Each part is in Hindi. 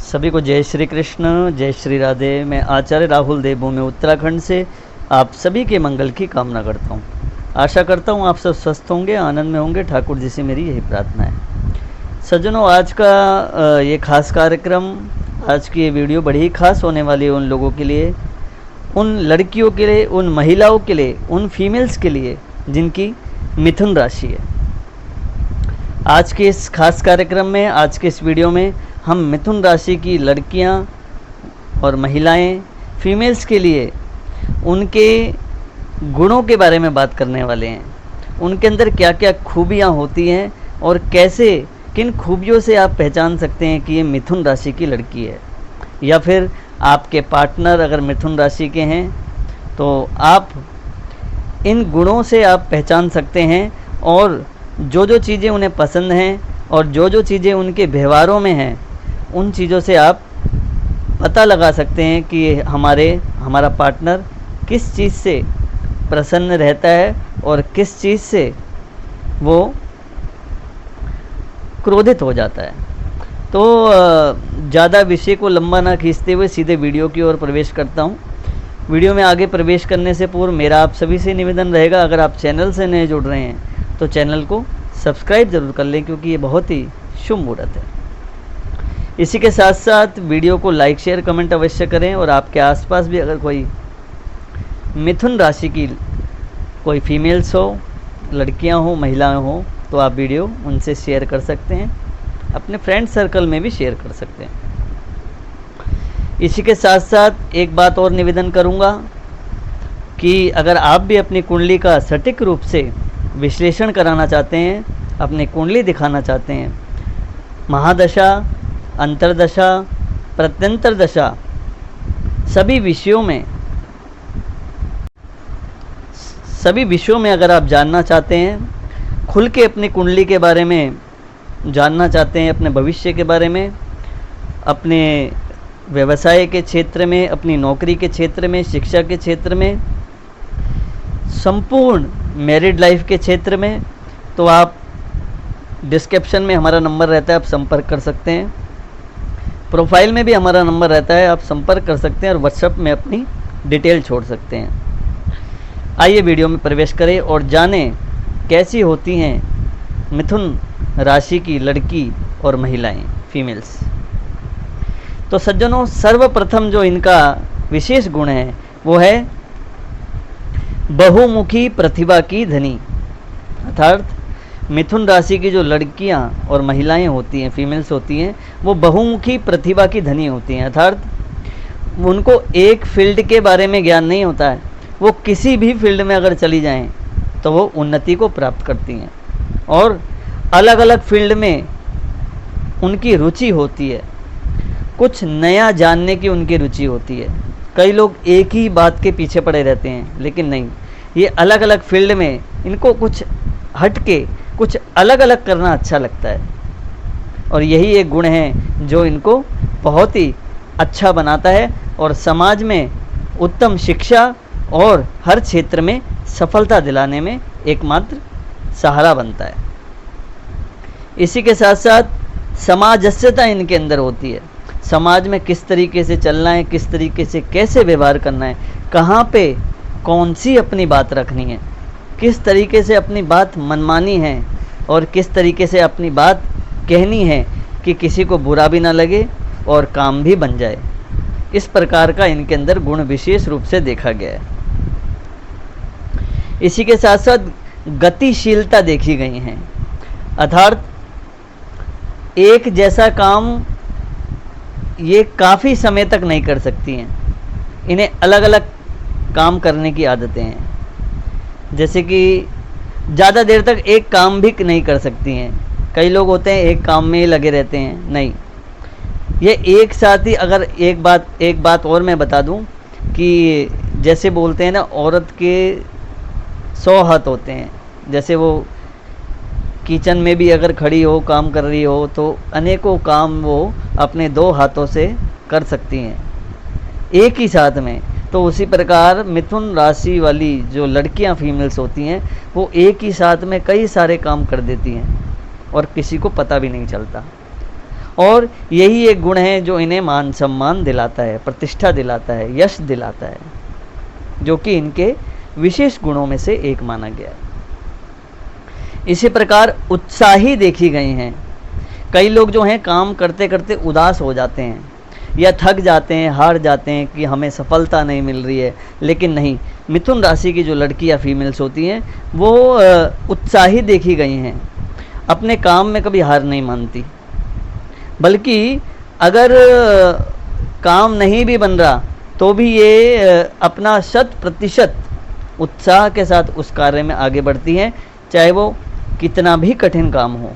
सभी को जय श्री कृष्ण, जय श्री राधे। मैं आचार्य राहुल देवभूमि उत्तराखंड से आप सभी के मंगल की कामना करता हूँ। आशा करता हूँ आप सब स्वस्थ होंगे, आनंद में होंगे। ठाकुर जी से मेरी यही प्रार्थना है। सज्जनों, आज का ये खास कार्यक्रम, आज की ये वीडियो बड़ी ही खास होने वाली है उन लोगों के लिए, उन लड़कियों के लिए, उन महिलाओं के लिए, उन फीमेल्स के लिए जिनकी मिथुन राशि है। आज के इस खास कार्यक्रम में, आज के इस वीडियो में हम मिथुन राशि की लड़कियां और महिलाएं, फीमेल्स के लिए उनके गुणों के बारे में बात करने वाले हैं। उनके अंदर क्या क्या खूबियां होती हैं और कैसे, किन खूबियों से आप पहचान सकते हैं कि ये मिथुन राशि की लड़की है, या फिर आपके पार्टनर अगर मिथुन राशि के हैं तो आप इन गुणों से आप पहचान सकते हैं। और जो जो चीज़ें उन्हें पसंद हैं और जो जो चीज़ें उनके व्यवहारों में हैं, उन चीज़ों से आप पता लगा सकते हैं कि हमारा पार्टनर किस चीज़ से प्रसन्न रहता है और किस चीज़ से वो क्रोधित हो जाता है। तो ज़्यादा विषय को लंबा ना खींचते हुए सीधे वीडियो की ओर प्रवेश करता हूँ। वीडियो में आगे प्रवेश करने से पूर्व मेरा आप सभी से निवेदन रहेगा, अगर आप चैनल से नए जुड़ रहे हैं तो चैनल को सब्सक्राइब ज़रूर कर लें, क्योंकि ये बहुत ही शुभ मुहूर्त है। इसी के साथ साथ वीडियो को लाइक, शेयर, कमेंट अवश्य करें। और आपके आसपास भी अगर कोई मिथुन राशि की कोई फीमेल्स हो, लड़कियां हो, महिलाएं हो, तो आप वीडियो उनसे शेयर कर सकते हैं, अपने फ्रेंड सर्कल में भी शेयर कर सकते हैं। इसी के साथ साथ एक बात और निवेदन करूंगा कि अगर आप भी अपनी कुंडली का सटीक रूप से विश्लेषण कराना चाहते हैं, अपनी कुंडली दिखाना चाहते हैं, महादशा, अंतरदशा, प्रत्यंतर दशा, सभी विषयों में अगर आप जानना चाहते हैं, खुल के अपनी कुंडली के बारे में जानना चाहते हैं, अपने भविष्य के बारे में, अपने व्यवसाय के क्षेत्र में, अपनी नौकरी के क्षेत्र में, शिक्षा के क्षेत्र में, संपूर्ण मैरिड लाइफ के क्षेत्र में, तो आप डिस्क्रिप्शन में हमारा नंबर रहता है, आप संपर्क कर सकते हैं। प्रोफाइल में भी हमारा नंबर रहता है, आप संपर्क कर सकते हैं और व्हाट्सएप में अपनी डिटेल छोड़ सकते हैं। आइए वीडियो में प्रवेश करें और जानें कैसी होती हैं मिथुन राशि की लड़की और महिलाएं, फीमेल्स। तो सज्जनों, सर्वप्रथम जो इनका विशेष गुण है वो है बहुमुखी प्रतिभा की धनी। अर्थात मिथुन राशि की जो लड़कियां और महिलाएं होती हैं, फीमेल्स होती हैं, वो बहुमुखी प्रतिभा की धनी होती हैं। अर्थात उनको एक फील्ड के बारे में ज्ञान नहीं होता है, वो किसी भी फील्ड में अगर चली जाएं तो वो उन्नति को प्राप्त करती हैं। और अलग अलग फील्ड में उनकी रुचि होती है, कुछ नया जानने की उनकी रुचि होती है। कई लोग एक ही बात के पीछे पड़े रहते हैं, लेकिन नहीं, ये अलग अलग फील्ड में इनको कुछ हट के कुछ अलग अलग करना अच्छा लगता है। और यही एक गुण है जो इनको बहुत ही अच्छा बनाता है और समाज में उत्तम शिक्षा और हर क्षेत्र में सफलता दिलाने में एकमात्र सहारा बनता है। इसी के साथ साथ समाजस्यता इनके अंदर होती है। समाज में किस तरीके से चलना है, किस तरीके से कैसे व्यवहार करना है, कहाँ पे कौन सी अपनी बात रखनी है, किस तरीके से अपनी बात मनमानी है और किस तरीके से अपनी बात कहनी है कि किसी को बुरा भी ना लगे और काम भी बन जाए। इस प्रकार का इनके अंदर गुण विशेष रूप से देखा गया है। इसी के साथ साथ गतिशीलता देखी गई है। अर्थात एक जैसा काम ये काफ़ी समय तक नहीं कर सकती हैं, इन्हें अलग अलग काम करने की आदतें हैं। जैसे कि ज़्यादा देर तक एक काम भी नहीं कर सकती हैं। कई लोग होते हैं एक काम में ही लगे रहते हैं, नहीं, ये एक साथ ही, अगर एक बात और मैं बता दूं कि जैसे बोलते हैं ना, औरत के 100 हाथ होते हैं। जैसे वो किचन में भी अगर खड़ी हो, काम कर रही हो, तो अनेकों काम वो अपने 2 हाथों से कर सकती हैं एक ही साथ में। तो उसी प्रकार मिथुन राशि वाली जो लड़कियां, फीमेल्स होती हैं, वो एक ही साथ में कई सारे काम कर देती हैं और किसी को पता भी नहीं चलता। और यही एक गुण है जो इन्हें मान सम्मान दिलाता है, प्रतिष्ठा दिलाता है, यश दिलाता है, जो कि इनके विशेष गुणों में से एक माना गया है। इसी प्रकार उत्साही देखी गई हैं। कई लोग जो हैं काम करते करते उदास हो जाते हैं या थक जाते हैं, हार जाते हैं कि हमें सफलता नहीं मिल रही है, लेकिन नहीं, मिथुन राशि की जो लड़की या फीमेल्स होती हैं वो उत्साही देखी गई हैं। अपने काम में कभी हार नहीं मानती, बल्कि अगर काम नहीं भी बन रहा तो भी ये अपना 100% उत्साह के साथ उस कार्य में आगे बढ़ती हैं, चाहे वो कितना भी कठिन काम हो,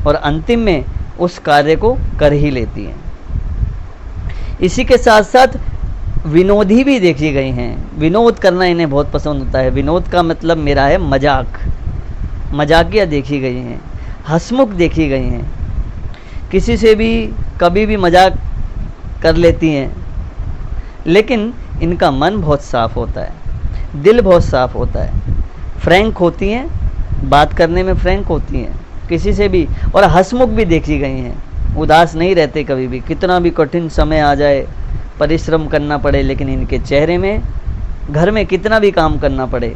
और अंतिम में उस कार्य को कर ही लेती हैं। इसी के साथ साथ विनोदी भी देखी गई हैं। विनोद करना इन्हें बहुत पसंद होता है। विनोद का मतलब मेरा है मजाक, मजाकिया देखी गई हैं, हंसमुख देखी गई हैं, किसी से भी कभी भी मजाक कर लेती हैं, लेकिन इनका मन बहुत साफ होता है, दिल बहुत साफ होता है, फ्रैंक होती हैं, बात करने में फ्रैंक होती हैं किसी से भी, और हंसमुख भी देखी गई हैं। उदास नहीं रहते कभी भी, कितना भी कठिन समय आ जाए, परिश्रम करना पड़े, लेकिन इनके चेहरे में, घर में कितना भी काम करना पड़े,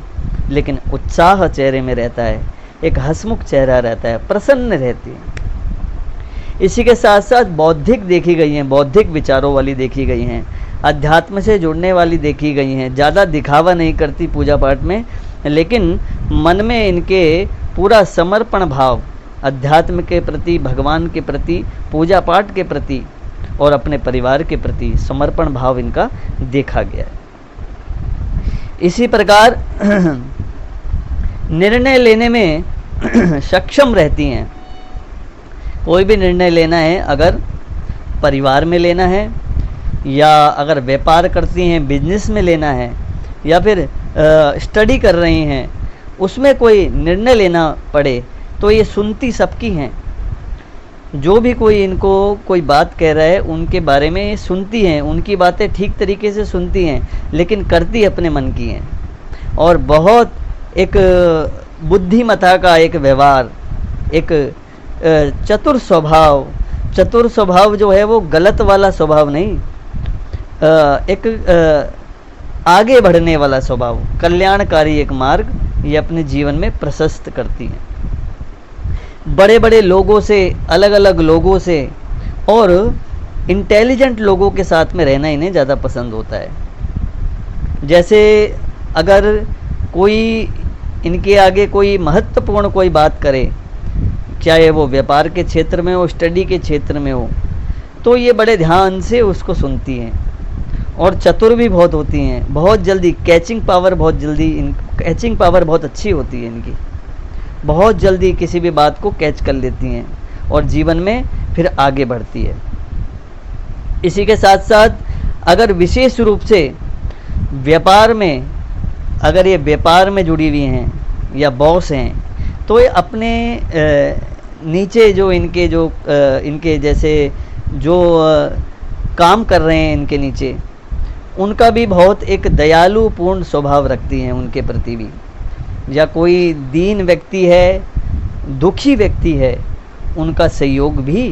लेकिन उत्साह चेहरे में रहता है, एक हंसमुख चेहरा रहता है, प्रसन्न रहती है। इसी के साथ साथ बौद्धिक देखी गई हैं, बौद्धिक विचारों वाली देखी गई हैं, अध्यात्म से जुड़ने वाली देखी गई हैं। ज़्यादा दिखावा नहीं करती पूजा पाठ में, लेकिन मन में इनके पूरा समर्पण भाव अध्यात्म के प्रति, भगवान के प्रति, पूजा पाठ के प्रति और अपने परिवार के प्रति समर्पण भाव इनका देखा गया है। इसी प्रकार निर्णय लेने में सक्षम रहती हैं। कोई भी निर्णय लेना है, अगर परिवार में लेना है या अगर व्यापार करती हैं, बिजनेस में लेना है, या फिर स्टडी कर रही हैं, उसमें कोई निर्णय लेना पड़े तो ये सुनती सबकी हैं। जो भी कोई इनको कोई बात कह रहा है उनके बारे में सुनती हैं, उनकी बातें ठीक तरीके से सुनती हैं, लेकिन करती अपने मन की हैं। और बहुत एक बुद्धिमता का एक व्यवहार, एक चतुर स्वभाव, चतुर स्वभाव जो है वो गलत वाला स्वभाव नहीं, एक आगे बढ़ने वाला स्वभाव, कल्याणकारी एक मार्ग ये अपने जीवन में प्रशस्त करती हैं। बड़े बड़े लोगों से, अलग अलग लोगों से और इंटेलिजेंट लोगों के साथ में रहना इन्हें ज़्यादा पसंद होता है। जैसे अगर कोई इनके आगे कोई महत्वपूर्ण कोई बात करे, चाहे वो व्यापार के क्षेत्र में हो, स्टडी के क्षेत्र में हो, तो ये बड़े ध्यान से उसको सुनती हैं। और चतुर भी बहुत होती हैं, बहुत जल्दी कैचिंग पावर, कैचिंग पावर बहुत अच्छी होती है इनकी, बहुत जल्दी किसी भी बात को कैच कर लेती हैं और जीवन में फिर आगे बढ़ती है। इसी के साथ साथ अगर विशेष रूप से व्यापार में, अगर ये व्यापार में जुड़ी हुई हैं या बॉस हैं, तो ये अपने नीचे जो इनके जैसे जो काम कर रहे हैं इनके नीचे, उनका भी बहुत एक दयालुपूर्ण स्वभाव रखती हैं उनके प्रति भी। या कोई दीन व्यक्ति है, दुखी व्यक्ति है, उनका सहयोग भी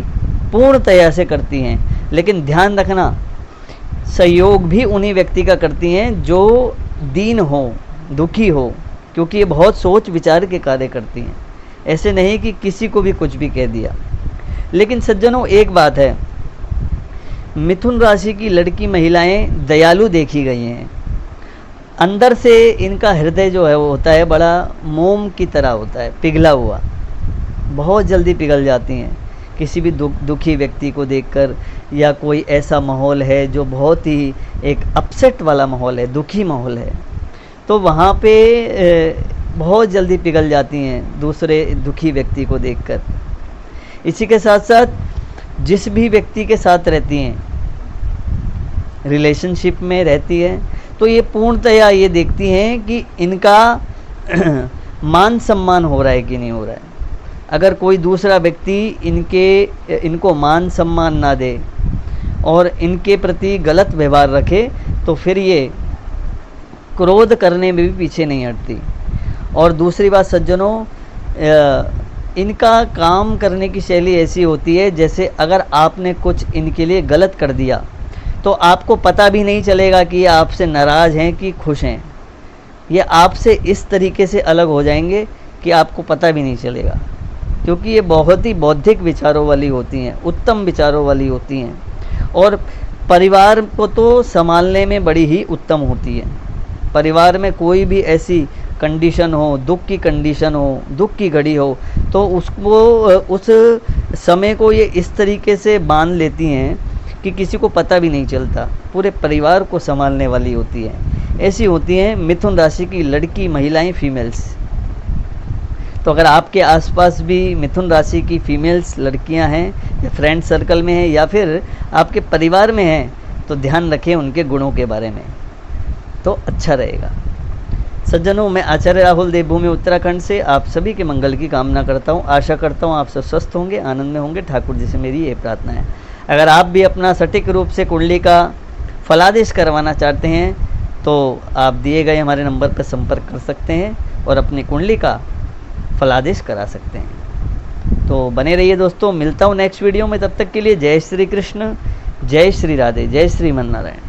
पूर्णतया से करती हैं। लेकिन ध्यान रखना, सहयोग भी उन्हीं व्यक्ति का करती हैं जो दीन हो, दुखी हो, क्योंकि ये बहुत सोच विचार के कार्य करती हैं। ऐसे नहीं कि किसी को भी कुछ भी कह दिया। लेकिन सज्जनों, एक बात है, मिथुन राशि की लड़की महिलाएं दयालु देखी गई हैं। अंदर से इनका हृदय जो है वो होता है बड़ा मोम की तरह होता है, पिघला हुआ, बहुत जल्दी पिघल जाती हैं किसी भी दुखी व्यक्ति को देखकर, या कोई ऐसा माहौल है जो बहुत ही एक अपसेट वाला माहौल है, दुखी माहौल है, तो वहाँ पे बहुत जल्दी पिघल जाती हैं दूसरे दुखी व्यक्ति को देखकर। इसी के साथ साथ जिस भी व्यक्ति के साथ रहती हैं, रिलेशनशिप में रहती है, तो ये पूर्णतया ये देखती हैं कि इनका मान सम्मान हो रहा है कि नहीं हो रहा है। अगर कोई दूसरा व्यक्ति इनको मान सम्मान ना दे और इनके प्रति गलत व्यवहार रखे, तो फिर ये क्रोध करने में भी पीछे नहीं हटती। और दूसरी बात सज्जनों, इनका काम करने की शैली ऐसी होती है जैसे अगर आपने कुछ इनके लिए गलत कर दिया तो आपको पता भी नहीं चलेगा कि ये आपसे नाराज़ हैं कि खुश हैं। ये आपसे इस तरीके से अलग हो जाएंगे कि आपको पता भी नहीं चलेगा, क्योंकि ये बहुत ही बौद्धिक विचारों वाली होती हैं, उत्तम विचारों वाली होती हैं और परिवार को तो संभालने में बड़ी ही उत्तम होती है। परिवार में कोई भी ऐसी कंडीशन हो, दुख की कंडीशन हो, दुख की घड़ी हो, तो उसको उस समय को ये इस तरीके से बांध लेती हैं कि किसी को पता भी नहीं चलता, पूरे परिवार को संभालने वाली होती है। ऐसी होती हैं मिथुन राशि की लड़की, महिलाएं, फीमेल्स। तो अगर आपके आसपास भी मिथुन राशि की फीमेल्स लड़कियां हैं, या फ्रेंड सर्कल में हैं, या फिर आपके परिवार में हैं, तो ध्यान रखें उनके गुणों के बारे में, तो अच्छा रहेगा। सज्जनों, मैं आचार्य राहुल देवभूमि उत्तराखंड से आप सभी के मंगल की कामना करता हूँ। आशा करता हूँ आप सब स्वस्थ होंगे, आनंद में होंगे। ठाकुर जी से मेरी ये प्रार्थना है। अगर आप भी अपना सटीक रूप से कुंडली का फलादेश करवाना चाहते हैं तो आप दिए गए हमारे नंबर पर संपर्क कर सकते हैं और अपनी कुंडली का फलादेश करा सकते हैं। तो बने रहिए दोस्तों, मिलता हूँ नेक्स्ट वीडियो में। तब तक के लिए जय श्री कृष्ण, जय श्री राधे, जय श्रीमन नारायण।